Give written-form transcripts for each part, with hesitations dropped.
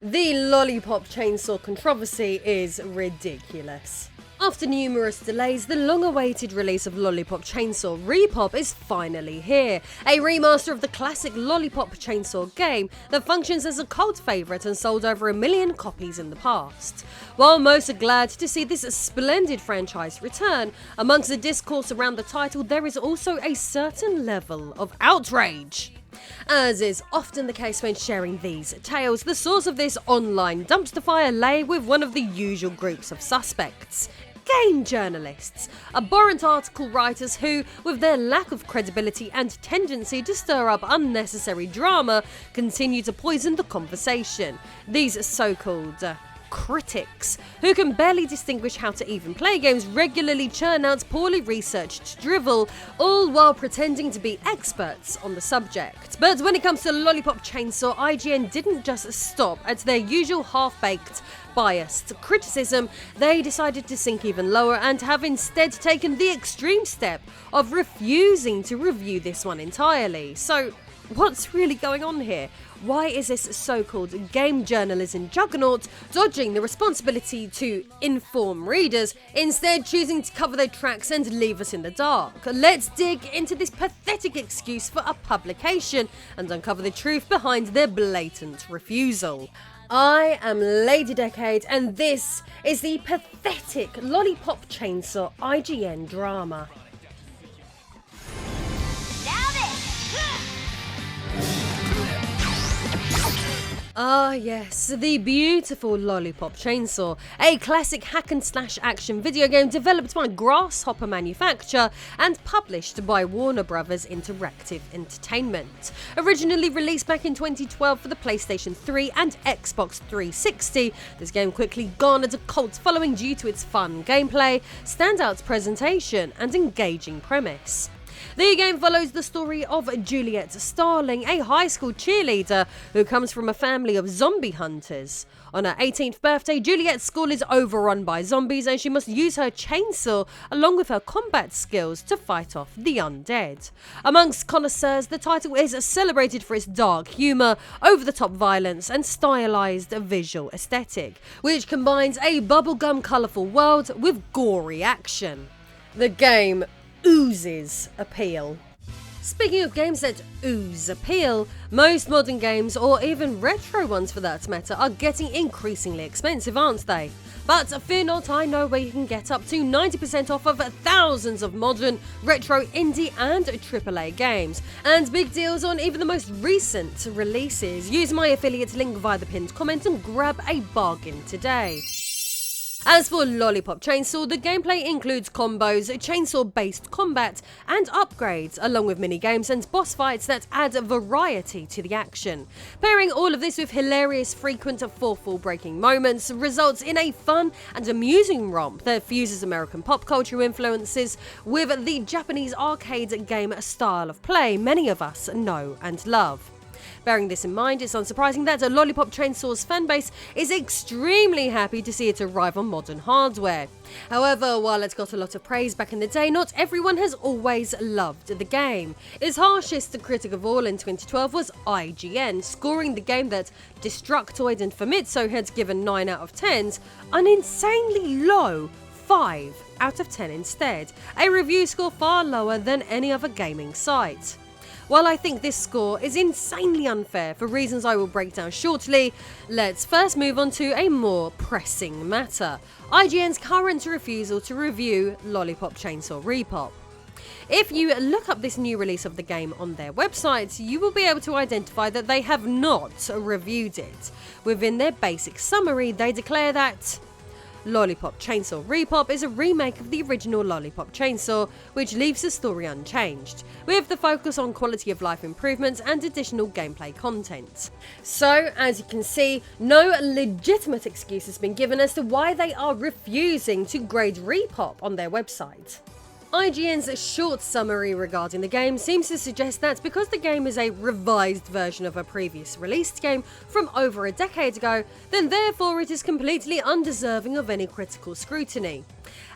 The Lollipop Chainsaw controversy is ridiculous. After numerous delays, the long-awaited release of Lollipop Chainsaw Repop is finally here, a remaster of the classic Lollipop Chainsaw game that functions as a cult favourite and sold over 1 million copies in the past. While most are glad to see this splendid franchise return, amongst the discourse around the title there is also a certain level of outrage. As is often the case when sharing these tales, the source of this online dumpster fire lay with one of the usual groups of suspects. Game journalists, abhorrent article writers who, with their lack of credibility and tendency to stir up unnecessary drama, continue to poison the conversation. These so-called critics, who can barely distinguish how to even play games, regularly churn out poorly researched drivel, all while pretending to be experts on the subject. But when it comes to Lollipop Chainsaw, IGN didn't just stop at their usual half-baked, biased criticism. They decided to sink even lower and have instead taken the extreme step of refusing to review this one entirely. So, what's really going on here? Why is this so-called game journalism juggernaut dodging the responsibility to inform readers, instead choosing to cover their tracks and leave us in the dark? Let's dig into this pathetic excuse for a publication and uncover the truth behind their blatant refusal. I am Lady Decade, and this is the pathetic Lollipop Chainsaw IGN drama. Ah yes, the beautiful Lollipop Chainsaw, a classic hack-and-slash action video game developed by Grasshopper Manufacture and published by Warner Bros. Interactive Entertainment. Originally released back in 2012 for the PlayStation 3 and Xbox 360, this game quickly garnered a cult following due to its fun gameplay, standout presentation, and engaging premise. The game follows the story of Juliet Starling, a high school cheerleader who comes from a family of zombie hunters. On her 18th birthday, Juliet's school is overrun by zombies and she must use her chainsaw along with her combat skills to fight off the undead. Amongst connoisseurs, the title is celebrated for its dark humour, over-the-top violence and stylised visual aesthetic, which combines a bubblegum colourful world with gory action. The game oozes appeal. Speaking of games that ooze appeal, most modern games, or even retro ones for that matter, are getting increasingly expensive, aren't they? But fear not, I know where you can get up to 90% off of thousands of modern, retro, indie and AAA games, and big deals on even the most recent releases. Use my affiliate link via the pinned comment and grab a bargain today. As for Lollipop Chainsaw, the gameplay includes combos, chainsaw-based combat, and upgrades, along with mini-games and boss fights that add variety to the action. Pairing all of this with hilarious, frequent, fourth-wall-breaking moments results in a fun and amusing romp that fuses American pop culture influences with the Japanese arcade game style of play many of us know and love. Bearing this in mind, it's unsurprising that Lollipop Chainsaw's fanbase is extremely happy to see it arrive on modern hardware. However, while it got a lot of praise back in the day, not everyone has always loved the game. Its harshest critic of all in 2012 was IGN, scoring the game that Destructoid and Famitsu had given 9 out of 10s an insanely low 5 out of 10 instead, a review score far lower than any other gaming site. While I think this score is insanely unfair for reasons I will break down shortly, let's first move on to a more pressing matter: IGN's current refusal to review Lollipop Chainsaw Repop. If you look up this new release of the game on their website, you will be able to identify that they have not reviewed it. Within their basic summary, they declare that Lollipop Chainsaw Repop is a remake of the original Lollipop Chainsaw, which leaves the story unchanged, with the focus on quality of life improvements and additional gameplay content. So, as you can see, no legitimate excuse has been given as to why they are refusing to grade Repop on their website. IGN's short summary regarding the game seems to suggest that because the game is a revised version of a previous released game from over a decade ago, then therefore it is completely undeserving of any critical scrutiny.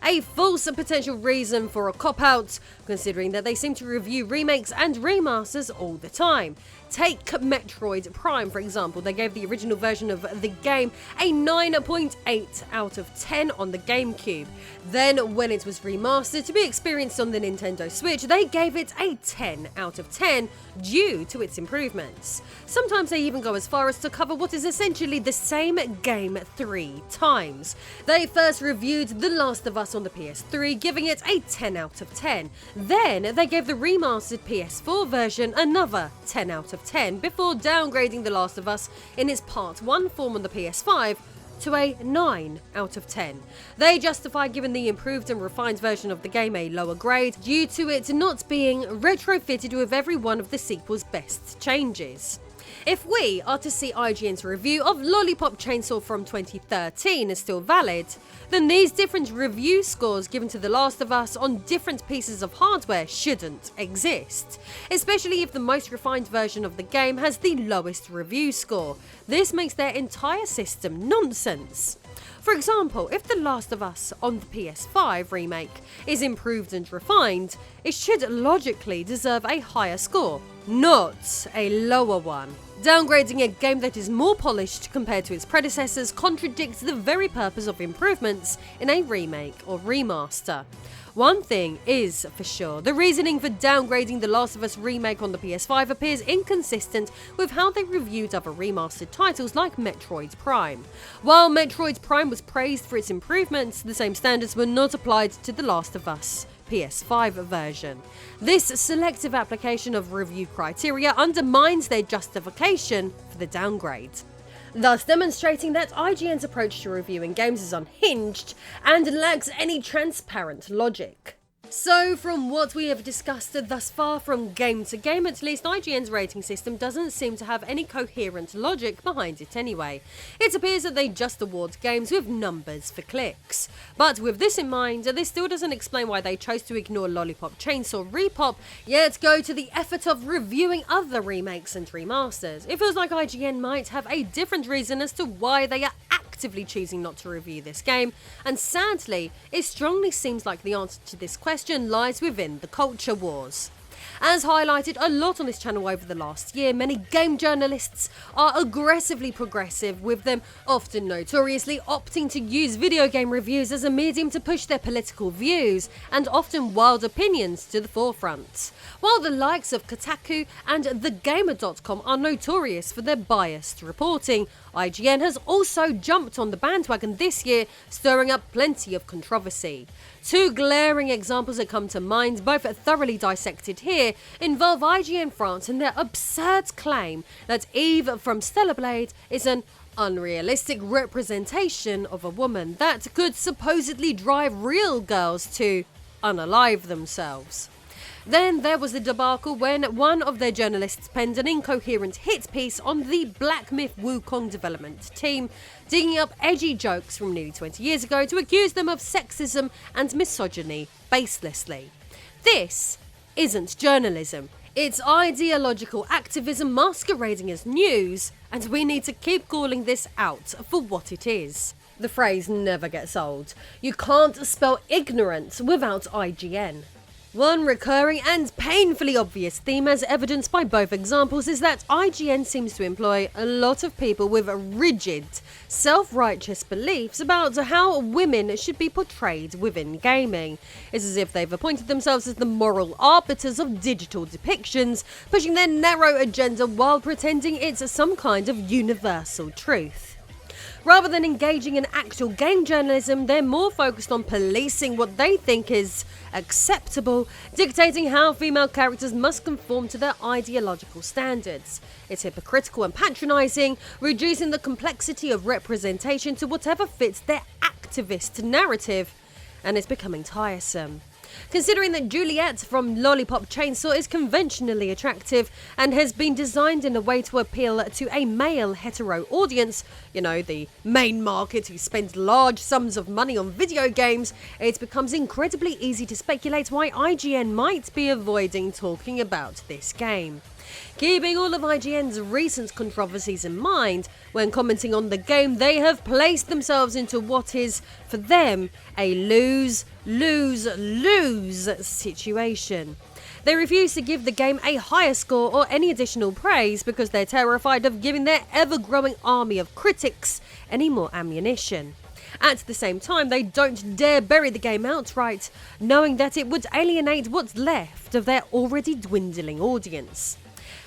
A false potential reason for a cop-out, considering that they seem to review remakes and remasters all the time. Take Metroid Prime, for example. They gave the original version of the game a 9.8 out of 10 on the GameCube. Then, when it was remastered to be experienced on the Nintendo Switch, they gave it a 10 out of 10 due to its improvements. Sometimes they even go as far as to cover what is essentially the same game 3 times. They first reviewed The Last of Us on the PS3, giving it a 10 out of 10. Then they gave the remastered PS4 version another 10 out of 10 before downgrading The Last of Us in its Part 1 form on the PS5 to a 9 out of 10. They justify giving the improved and refined version of the game a lower grade due to it not being retrofitted with every one of the sequel's best changes. If we are to see IGN's review of Lollipop Chainsaw from 2013 as still valid, then these different review scores given to The Last of Us on different pieces of hardware shouldn't exist, especially if the most refined version of the game has the lowest review score. This makes their entire system nonsense. For example, if The Last of Us on the PS5 remake is improved and refined, it should logically deserve a higher score, not a lower one. Downgrading a game that is more polished compared to its predecessors contradicts the very purpose of improvements in a remake or remaster. One thing is for sure, the reasoning for downgrading The Last of Us remake on the PS5 appears inconsistent with how they reviewed other remastered titles like Metroid Prime. While Metroid Prime was praised for its improvements, the same standards were not applied to The Last of Us PS5 version. This selective application of review criteria undermines their justification for the downgrade, thus demonstrating that IGN's approach to reviewing games is unhinged and lacks any transparent logic. So, from what we have discussed thus far, from game to game at least, IGN's rating system doesn't seem to have any coherent logic behind it anyway. It appears that they just award games with numbers for clicks. But with this in mind, this still doesn't explain why they chose to ignore Lollipop Chainsaw Repop, yet go to the effort of reviewing other remakes and remasters. It feels like IGN might have a different reason as to why they are actively choosing not to review this game, and sadly, it strongly seems like the answer to this question lies within the culture wars. As highlighted a lot on this channel over the last year, many game journalists are aggressively progressive, with them often notoriously opting to use video game reviews as a medium to push their political views and often wild opinions to the forefront. While the likes of Kotaku and TheGamer.com are notorious for their biased reporting, IGN has also jumped on the bandwagon this year, stirring up plenty of controversy. Two glaring examples that come to mind, both thoroughly dissected here, involve IGN France and their absurd claim that Eve from Stellar Blade is an unrealistic representation of a woman that could supposedly drive real girls to unalive themselves. Then there was the debacle when one of their journalists penned an incoherent hit piece on the Black Myth Wukong development team, digging up edgy jokes from nearly 20 years ago to accuse them of sexism and misogyny baselessly. This isn't journalism. It's ideological activism masquerading as news, and we need to keep calling this out for what it is. The phrase never gets old. You can't spell ignorance without IGN. One recurring and painfully obvious theme, as evidenced by both examples, is that IGN seems to employ a lot of people with rigid, self-righteous beliefs about how women should be portrayed within gaming. It's as if they've appointed themselves as the moral arbiters of digital depictions, pushing their narrow agenda while pretending it's some kind of universal truth. Rather than engaging in actual game journalism, they're more focused on policing what they think is acceptable, dictating how female characters must conform to their ideological standards. It's hypocritical and patronising, reducing the complexity of representation to whatever fits their activist narrative, and it's becoming tiresome. Considering that Juliet from Lollipop Chainsaw is conventionally attractive and has been designed in a way to appeal to a male hetero audience, you know, the main market who spends large sums of money on video games, it becomes incredibly easy to speculate why IGN might be avoiding talking about this game. Keeping all of IGN's recent controversies in mind, when commenting on the game, they have placed themselves into what is, for them, a lose-lose-lose situation. They refuse to give the game a higher score or any additional praise because they're terrified of giving their ever-growing army of critics any more ammunition. At the same time, they don't dare bury the game outright, knowing that it would alienate what's left of their already dwindling audience.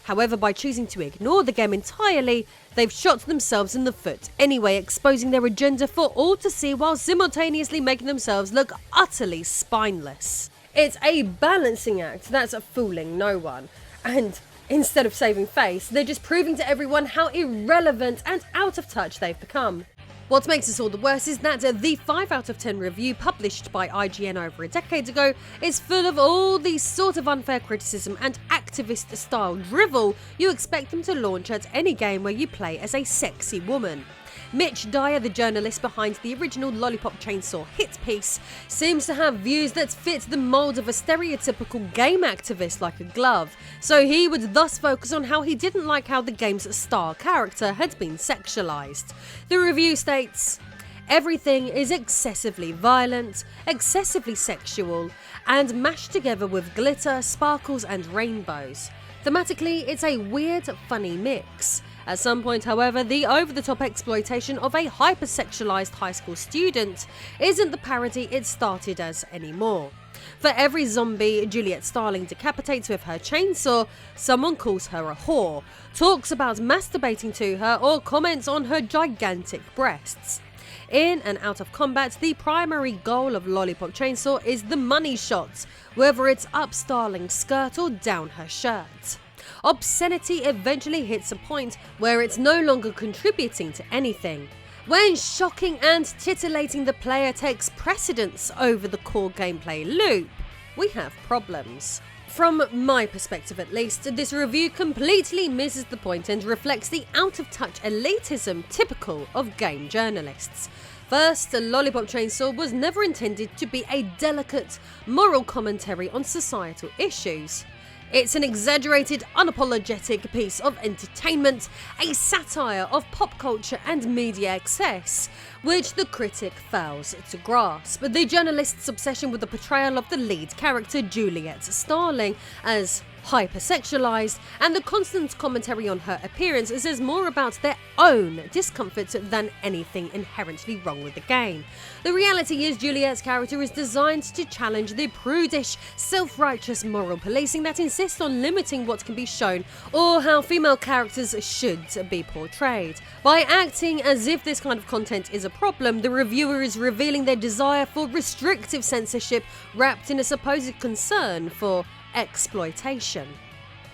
However, by choosing to ignore the game entirely, they've shot themselves in the foot anyway, exposing their agenda for all to see while simultaneously making themselves look utterly spineless. It's a balancing act that's fooling no one, and instead of saving face, they're just proving to everyone how irrelevant and out of touch they've become. What makes this all the worse is that the 5 out of 10 review published by IGN over a decade ago is full of all the sort of unfair criticism and activist-style drivel you expect them to launch at any game where you play as a sexy woman. Mitch Dyer, the journalist behind the original Lollipop Chainsaw hit piece, seems to have views that fit the mould of a stereotypical game activist like a glove, so he would thus focus on how he didn't like how the game's star character had been sexualized. The review states, "Everything is excessively violent, excessively sexual, and mashed together with glitter, sparkles and rainbows. Thematically, it's a weird, funny mix. At some point, however, the over-the-top exploitation of a hypersexualized high school student isn't the parody it started as anymore. For every zombie Juliet Starling decapitates with her chainsaw, someone calls her a whore, talks about masturbating to her, or comments on her gigantic breasts. In and out of combat, the primary goal of Lollipop Chainsaw is the money shots, whether it's up Starling's skirt or down her shirt. Obscenity eventually hits a point where it's no longer contributing to anything. When shocking and titillating the player takes precedence over the core gameplay loop, we have problems. From my perspective at least, this review completely misses the point and reflects the out-of-touch elitism typical of game journalists. First, Lollipop Chainsaw was never intended to be a delicate, moral commentary on societal issues. It's an exaggerated, unapologetic piece of entertainment, a satire of pop culture and media excess, which the critic fails to grasp. The journalist's obsession with the portrayal of the lead character, Juliet Starling, as hypersexualized, and the constant commentary on her appearance says more about their own discomfort than anything inherently wrong with the game. The reality is Juliet's character is designed to challenge the prudish, self-righteous moral policing that insists on limiting what can be shown or how female characters should be portrayed. By acting as if this kind of content is a problem, the reviewer is revealing their desire for restrictive censorship wrapped in a supposed concern for exploitation.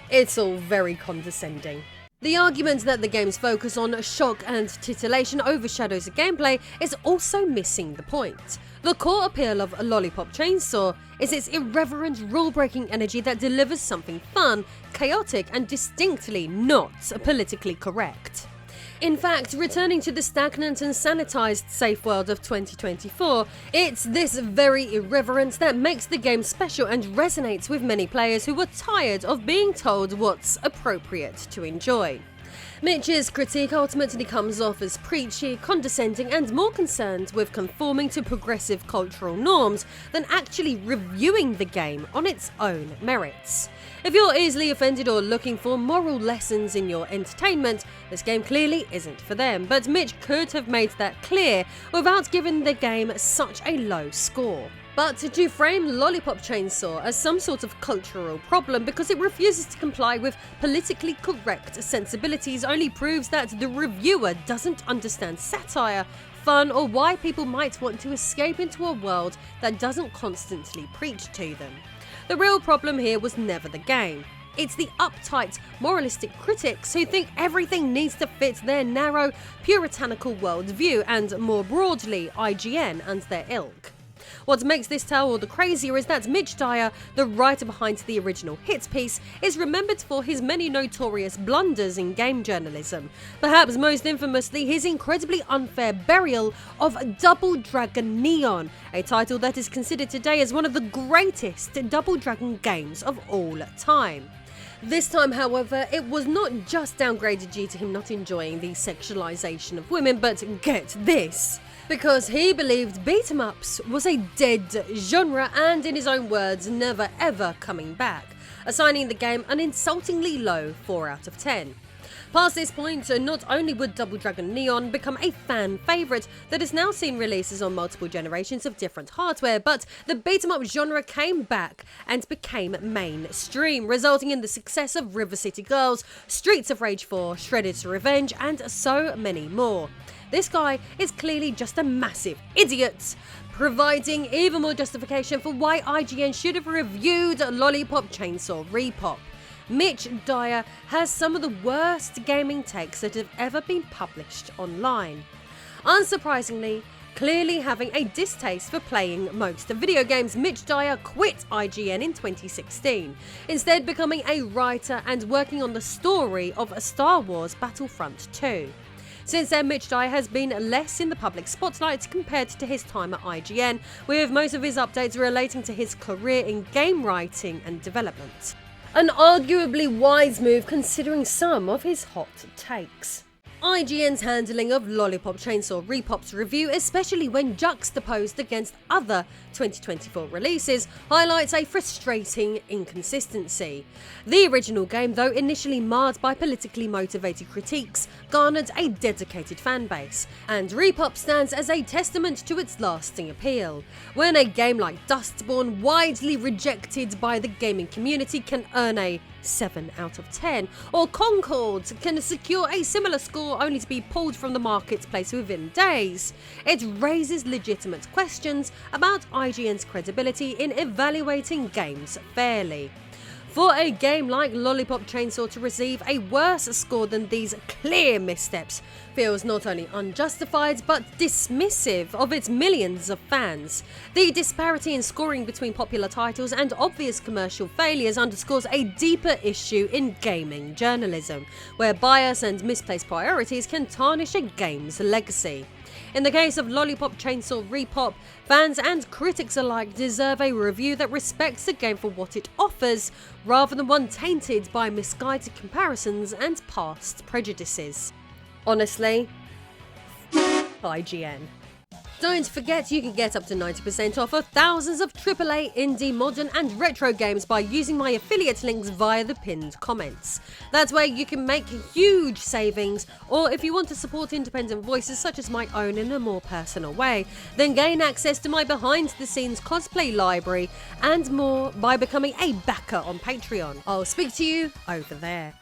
It's all very condescending. The argument that the game's focus on shock and titillation overshadows the gameplay is also missing the point. The core appeal of Lollipop Chainsaw is its irreverent, rule-breaking energy that delivers something fun, chaotic, and distinctly not politically correct. In fact, returning to the stagnant and sanitized safe world of 2024, it's this very irreverence that makes the game special and resonates with many players who are tired of being told what's appropriate to enjoy. Mitch's critique ultimately comes off as preachy, condescending, and more concerned with conforming to progressive cultural norms than actually reviewing the game on its own merits. If you're easily offended or looking for moral lessons in your entertainment, this game clearly isn't for them, but Mitch could have made that clear without giving the game such a low score. But to frame Lollipop Chainsaw as some sort of cultural problem because it refuses to comply with politically correct sensibilities only proves that the reviewer doesn't understand satire, fun, or why people might want to escape into a world that doesn't constantly preach to them. The real problem here was never the game. It's the uptight, moralistic critics who think everything needs to fit their narrow, puritanical worldview and, more broadly, IGN and their ilk. What makes this tale all the crazier is that Mitch Dyer, the writer behind the original hit piece, is remembered for his many notorious blunders in game journalism, perhaps most infamously his incredibly unfair burial of Double Dragon Neon, a title that is considered today as one of the greatest Double Dragon games of all time. This time, however, it was not just downgraded due to him not enjoying the sexualization of women, but get this, because he believed beat-em-ups was a dead genre and, in his own words, never ever coming back. assigning the game an insultingly low 4 out of 10. Past this point, not only would Double Dragon Neon become a fan favourite that has now seen releases on multiple generations of different hardware, but the beat-em-up genre came back and became mainstream, resulting in the success of River City Girls, Streets of Rage 4, Shredder's Revenge, and so many more. This guy is clearly just a massive idiot, providing even more justification for why IGN should have reviewed Lollipop Chainsaw Repop. Mitch Dyer has some of the worst gaming takes that have ever been published online. Unsurprisingly, clearly having a distaste for playing most video games, Mitch Dyer quit IGN in 2016, instead becoming a writer and working on the story of Star Wars Battlefront 2. Since then, Mitch Dyer has been less in the public spotlight compared to his time at IGN, with most of his updates relating to his career in game writing and development. An arguably wise move considering some of his hot takes. IGN's handling of Lollipop Chainsaw Repop's review, especially when juxtaposed against other 2024 releases, highlights a frustrating inconsistency. The original game, though initially marred by politically motivated critiques, garnered a dedicated fanbase, and Repop stands as a testament to its lasting appeal. When a game like Dustborn, widely rejected by the gaming community, can earn a 7 out of 10, or Concord can secure a similar score only to be pulled from the marketplace within days, it raises legitimate questions about IGN's credibility in evaluating games fairly. For a game like Lollipop Chainsaw to receive a worse score than these clear missteps feels not only unjustified but dismissive of its millions of fans. The disparity in scoring between popular titles and obvious commercial failures underscores a deeper issue in gaming journalism, where bias and misplaced priorities can tarnish a game's legacy. In the case of Lollipop Chainsaw Repop, fans and critics alike deserve a review that respects the game for what it offers, rather than one tainted by misguided comparisons and past prejudices. Honestly, IGN. Don't forget you can get up to 90% off of thousands of AAA, indie, modern and retro games by using my affiliate links via the pinned comments. That's where you can make huge savings, or if you want to support independent voices such as my own in a more personal way, then gain access to my behind the scenes cosplay library and more by becoming a backer on Patreon. I'll speak to you over there.